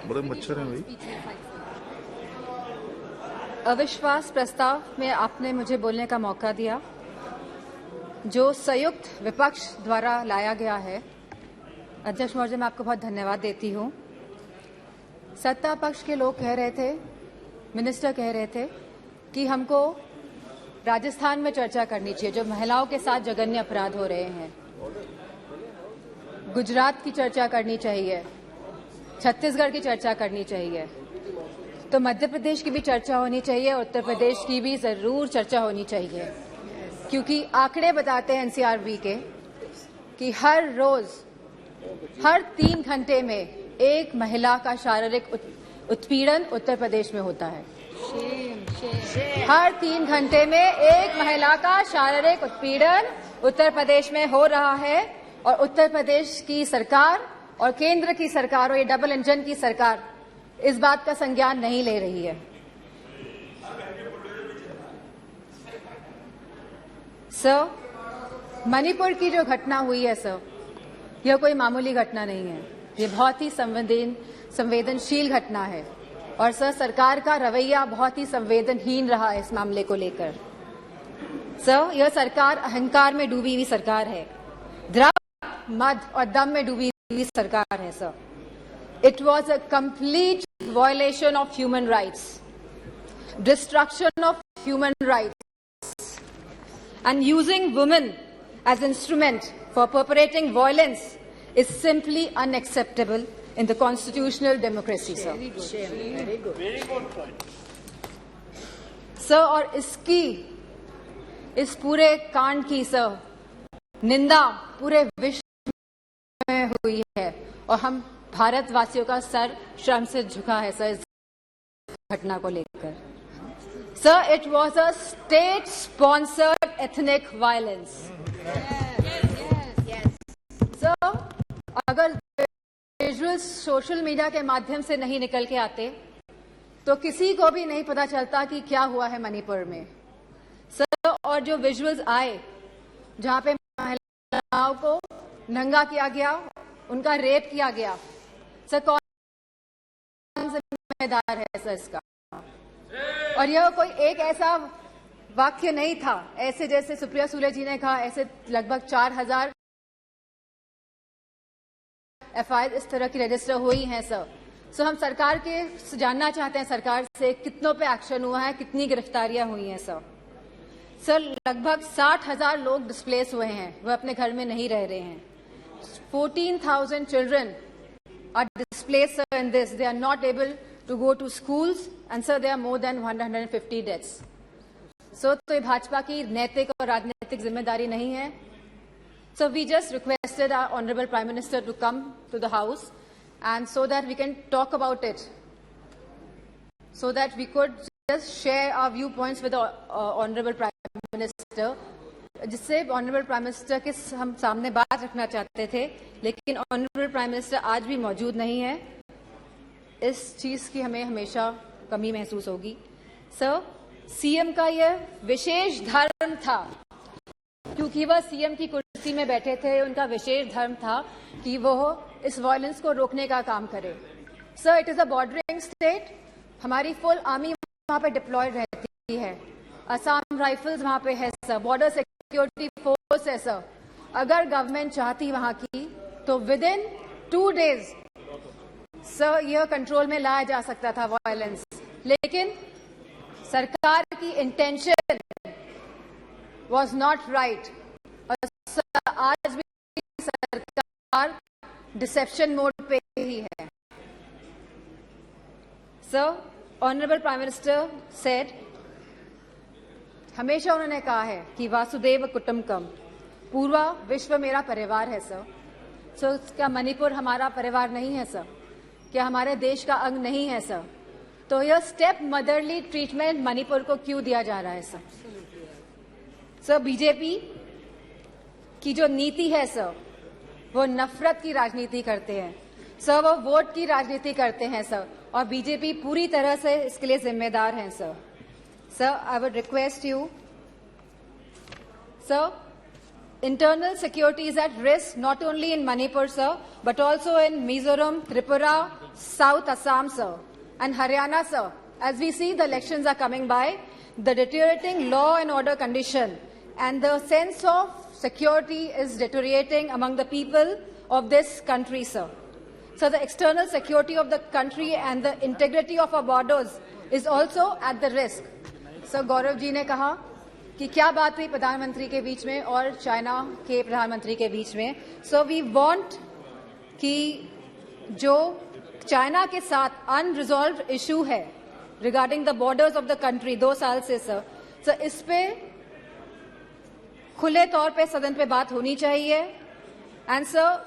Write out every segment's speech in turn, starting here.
बड़े मच्छर हैं भाई। अविश्वास प्रस्ताव में आपने मुझे बोलने का मौका दिया, जो संयुक्त विपक्ष द्वारा लाया गया है। अध्यक्ष महोदय, मैं आपको बहुत धन्यवाद देती हूं। सत्ता पक्ष के लोग कह रहे थे, मिनिस्टर कह रहे थे कि हमको राजस्थान में चर्चा करनी चाहिए, जो महिलाओं के साथ जघन्य अपराध हो रहे हैं। गुजरात की चर्चा करनी चाहिए, छत्तीसगढ़ की चर्चा करनी चाहिए, तो मध्य प्रदेश की भी चर्चा होनी चाहिए, उत्तर प्रदेश की भी जरूर चर्चा होनी चाहिए, क्योंकि आंकड़े बताते हैं एनसीआरबी के कि हर रोज हर 3 घंटे में एक महिला का शारीरिक उत्पीड़न उत्तर प्रदेश में होता है। हर 3 घंटे में एक महिला का शारीरिक उत्पीड़न उत्तर प्रदेश में हो रहा है, और उत्तर प्रदेश की सरकार और केंद्र की सरकार और ये डबल इंजन की सरकार इस बात का संज्ञान नहीं ले रही है। सर, मणिपुर की जो घटना हुई है सर, यह कोई मामूली घटना नहीं है, ये बहुत ही संवेदनशील घटना है, और सर सरकार का रवैया बहुत ही संवेदनहीन रहा है इस मामले को लेकर। सर, यह सरकार अहंकार में डूबी हुई सरकार है, द्रव्य, मद और दम में डूबी हुई सरकार है sir. It was a complete violation of human rights, destruction of human rights, and using women as instrument for perpetrating violence is simply unacceptable in the constitutional democracy, sir. Very good. Sir, और इस पूरे कांड की sir निंदा पूरे विश्व में हुई है, और हम भारतवासियों का सर शर्म से झुका है सर इस घटना को लेकर। Sir, it was a state sponsored ethnic violence. Sir, अगर विजुअल्स सोशल मीडिया के माध्यम से नहीं निकल के आते तो किसी को भी नहीं पता चलता कि क्या हुआ है मणिपुर में। सर, और जो विजुअल्स आए जहां पे महिलाओं को नंगा किया गया, उनका रेप किया गया, सर कौन जिम्मेदार है सर इसका? और यह कोई एक ऐसा वाक्य नहीं था, ऐसे जैसे सुप्रिया सुले जी ने कहा, ऐसे लगभग 4000 एफआईआर इस तरह की रजिस्टर हुई हैं सर। सो हम सरकार के जानना चाहते हैं सरकार से कितनों पे एक्शन हुआ है, कितनी गिरफ्तारियां हुई हैं सर। सर, लगभग 60,000 लोग डिस्प्लेस हुए हैं, वह अपने घर में नहीं रह रहे हैं। 14,000 children are displaced sir in this. They are not able to go to schools, and sir, there are more than 150 deaths. So, तो ये भाजपा की नैतिक और राजनीतिक जिम्मेदारी नहीं है। So we just requested our Honorable Prime Minister to come to the House, and so that we can talk about it, so that we could just share our viewpoints with the Honorable Prime Minister, जिससे honourable prime minister के हम सामने बात रखना चाहते थे, लेकिन honourable prime minister आज भी मौजूद नहीं है। इस चीज की हमें हमेशा कमी महसूस होगी। सर, सीएम का यह विशेष धर्म था, क्योंकि वह सीएम की कुर्सी में बैठे थे, उनका विशेष धर्म था कि वह इस वायलेंस को रोकने का काम करे। Sir, it is a bordering state, हमारी फुल आर्मी वहां पे डिप्लॉयड रहती है, असम राइफल्स वहां पे है सर, बॉर्डर सिक्योरिटी फोर्स है सर। अगर गवर्नमेंट चाहती वहां की तो विद इन 2 days सर यह कंट्रोल में लाया जा सकता था वायलेंस, लेकिन सरकार की इंटेंशन वाज नॉट राइट, और सर आज भी सरकार डिसेप्शन मोड पे ही है। Sir, honourable prime minister said, हमेशा उन्होंने कहा है कि वासुदेव कुटुंबकम, पूरा विश्व मेरा परिवार है सर। सो क्या मणिपुर हमारा परिवार नहीं है सर? क्या हमारे देश का अंग नहीं है सर? तो यह स्टेप मदरली ट्रीटमेंट मणिपुर को क्यों दिया जा रहा है सर? सर, बीजेपी की जो नीति है सर, वो नफरत की राजनीति करते हैं सर, वो वोट की राजनीति करते हैं सर, और बीजेपी पूरी तरह से इसके लिए जिम्मेदार है sir. Sir, I would request you, sir, internal security is at risk not only in Manipur, sir, but also in Mizoram, Tripura, South Assam, sir, and Haryana, sir. As we see the elections are coming by, the deteriorating law and order condition and the sense of security is deteriorating among the people of this country, sir. So the external security of the country and the integrity of our borders is also at the risk. So Gaurav ji ने कहा कि क्या बात हुई प्रधानमंत्री के बीच में और चाइना के प्रधानमंत्री के बीच में. सो वी वांट कि जो चाइना के साथ अनरिजॉल्व्ड इशू है regarding the borders of the country 2 साल से, सर इस पे खुले तौर पे सदन पे बात होनी चाहिए. एंड सर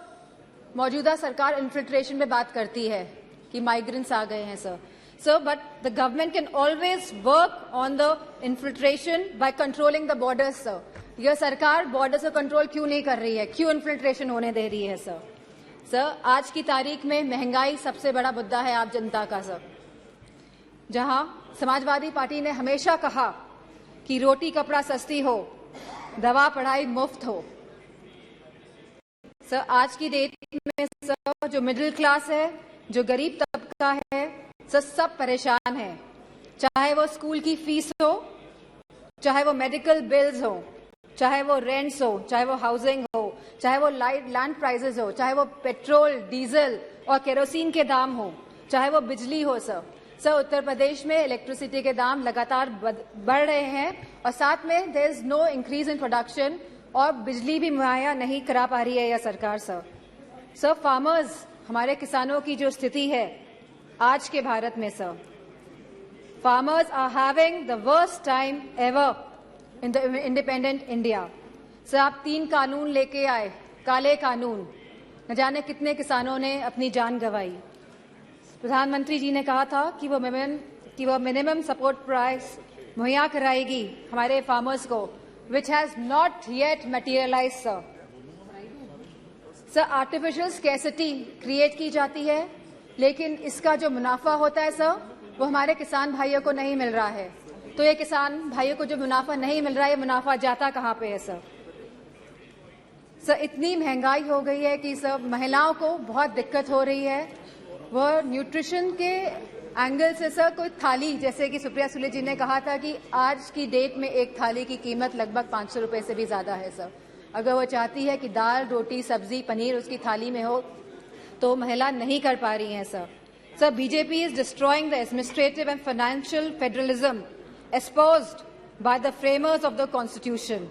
मौजूदा सरकार इन्फिल्ट्रेशन पे बात करती है कि माइग्रेंट्स आ गए हैं, sir. So, but the government can always work on the infiltration by controlling the borders, sir. यह सरकार बॉर्डर्स को कंट्रोल क्यों नहीं कर रही है, क्यों इन्फिल्ट्रेशन होने दे रही है, सर? सर, आज की तारीख में महंगाई सबसे बड़ा मुद्दा है आप जनता का, सर. जहां समाजवादी पार्टी ने हमेशा कहा कि रोटी कपड़ा सस्ती हो, दवा पढ़ाई मुफ्त हो. सर, आज की डेट में सर जो मिडिल क्लास है, जो गरीब तबका है, सर सब परेशान हैं. चाहे वो स्कूल की फीस हो, चाहे वो मेडिकल बिल्स हो, चाहे वो रेंट्स हो, चाहे वो हाउसिंग हो, चाहे वो लैंड प्राइसेस हो, चाहे वो पेट्रोल, डीजल और केरोसिन के दाम हो, चाहे वो बिजली हो. सर उत्तर प्रदेश में इलेक्ट्रिसिटी के दाम लगातार बढ़ रहे हैं और साथ में there is no increase in production और बिजली भी मुहैया नहीं करा पा रही है यह सरकार. सर फार्मर्स, हमारे किसानों की जो स्थिति है आज के भारत में, sir farmers are having the worst time ever in the independent India. Sir आप 3 कानून लेके आए, काले कानून, न जाने कितने किसानों ने अपनी जान गंवाई. प्रधानमंत्री जी ने कहा था कि वो मिनिमम सपोर्ट प्राइस मुहैया कराएगी हमारे फार्मर्स को, which has not yet materialise. Sir artificial scarcity create की जाती है, लेकिन इसका जो मुनाफा होता है सर वो हमारे किसान भाइयों को नहीं मिल रहा है. तो ये किसान भाइयों को जो मुनाफा नहीं मिल रहा है, ये मुनाफा जाता कहाँ पे है, सर? सर इतनी महंगाई हो गई है कि सर महिलाओं को बहुत दिक्कत हो रही है. वो न्यूट्रिशन के एंगल से सर कोई थाली, जैसे कि सुप्रिया सुले जी ने कहा था कि आज की डेट में एक थाली की कीमत लगभग 500 रुपए से भी ज्यादा है, सर. अगर वो चाहती है कि दाल, रोटी, सब्जी, पनीर उसकी थाली में हो तो महिला नहीं कर पा रही हैं, sir. Sir BJP is destroying the administrative and financial federalism espoused by the framers of the Constitution.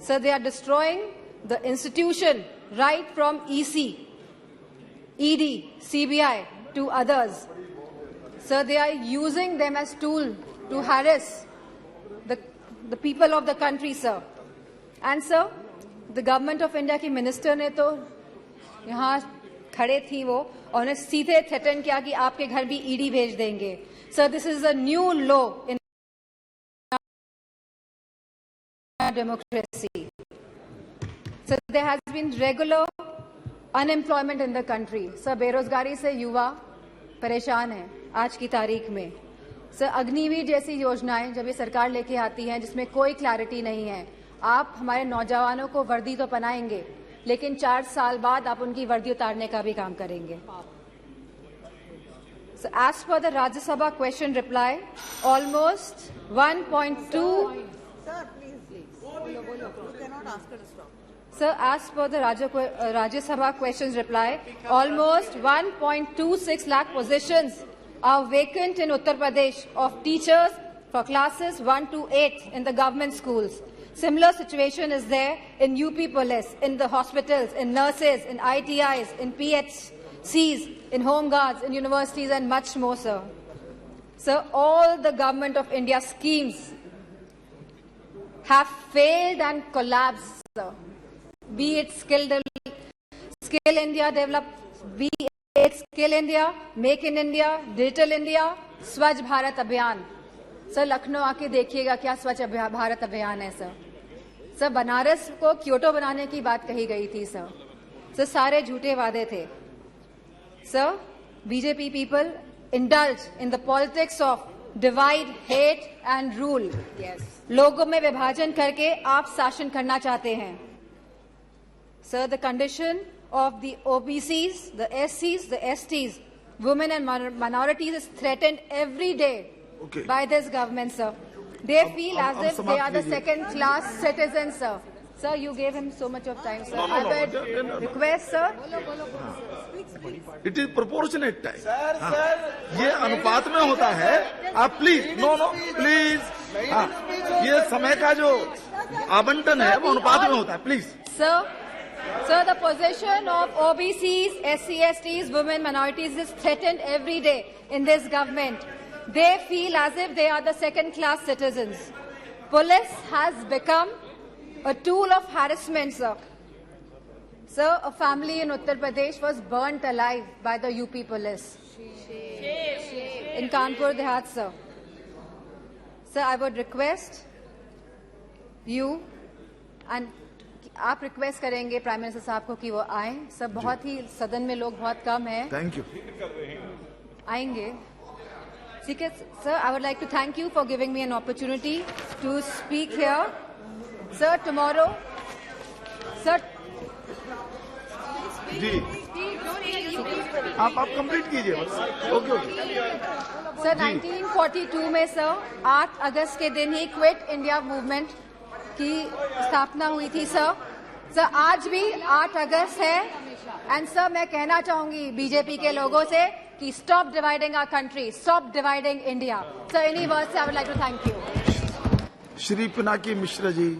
So they are destroying the institution right from EC, ED, CBI to others. So they are using them as tool to harass the people of the country, sir. And sir, the government of India की minister ने तो यहाँ खड़े थी वो और उन्हें सीधे थ्रेटन किया कि आपके घर भी ईडी भेज देंगे. Sir this is a new law in democracy. So there has been regular unemployment in the country. Sir बेरोजगारी से युवा परेशान हैं आज की तारीख में. सर अग्निवीर जैसी योजनाएं जब ये सरकार लेके आती हैं जिसमें कोई क्लैरिटी नहीं है, आप हमारे नौजवानों को वर्दी तो पहनाएंगे लेकिन 4 साल बाद आप उनकी वर्दी उतारने का भी काम करेंगे. So as per the Rajya Sabha question reply, almost 1.2 Sir, as per the Rajya Sabha questions reply, almost 1.26 lakh positions are vacant in Uttar Pradesh of teachers for classes 1 to 8 in the government schools. Similar situation is there in UP Police, in the hospitals, in nurses, in ITIs, in PHCs, in home guards, in universities and much more, sir. Sir, all the government of India schemes have failed and collapsed, sir. Be it Skill India Develop, be it Skill India, Make in India, Digital India, स्वच्छ भारत अभियान. Sir Lucknow आके देखिएगा क्या स्वच्छ भारत अभियान है, sir. Sir Banaras को Kyoto बनाने की बात कही गई थी, सर. सर सारे झूठे वादे थे. Sir BJP people indulge in the politics of divide, hate and rule. Yes. लोगों में विभाजन करके आप शासन करना चाहते हैं. Sir, the condition of the OBCs, the SCs, the STs, women and minorities is threatened every day by this government, sir. They feel as if they are the second-class citizens, sir. Sir, you gave him so much of time, sir. I would request, sir. It is proportionate time. ये अनुपात में होता है. आप please please ये समय का जो आवंटन है वो अनुपात में होता है. Please. Sir, the position of OBCs, SC/STs, women, minorities is threatened every day in this government. They feel as if they are the second-class citizens. Police has become a tool of harassment, sir. Sir, a family in Uttar Pradesh was burnt alive by the UP police in Kanpur Dehat, sir. Sir, I would request you and आप request करेंगे prime minister साहब को कि वो आए. Sir, बहुत ही सदन में लोग बहुत कम हैं. Thank you. आएंगे. ठीक है sir. I would like to thank you for giving me an opportunity to speak here. Sir, tomorrow sir जी आप कंप्लीट कीजिए. ओके. सर, 1942 में सर 8 अगस्त के दिन ही क्विट इंडिया मूवमेंट की स्थापना हुई थी. सर आज भी 8 अगस्त है. एंड सर, मैं कहना चाहूंगी बीजेपी के लोगों से कि stop dividing our country, stop dividing India. Sir, इन्हीं वर्ड से I would like to thank you. Shri Pinaki Mishra ji.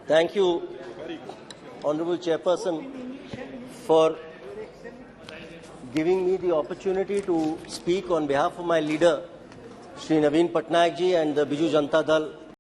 Thank you, Honorable Chairperson, for giving me the opportunity to speak on behalf of my leader, Shri Naveen Patnaik ji and the Biju Janata Dal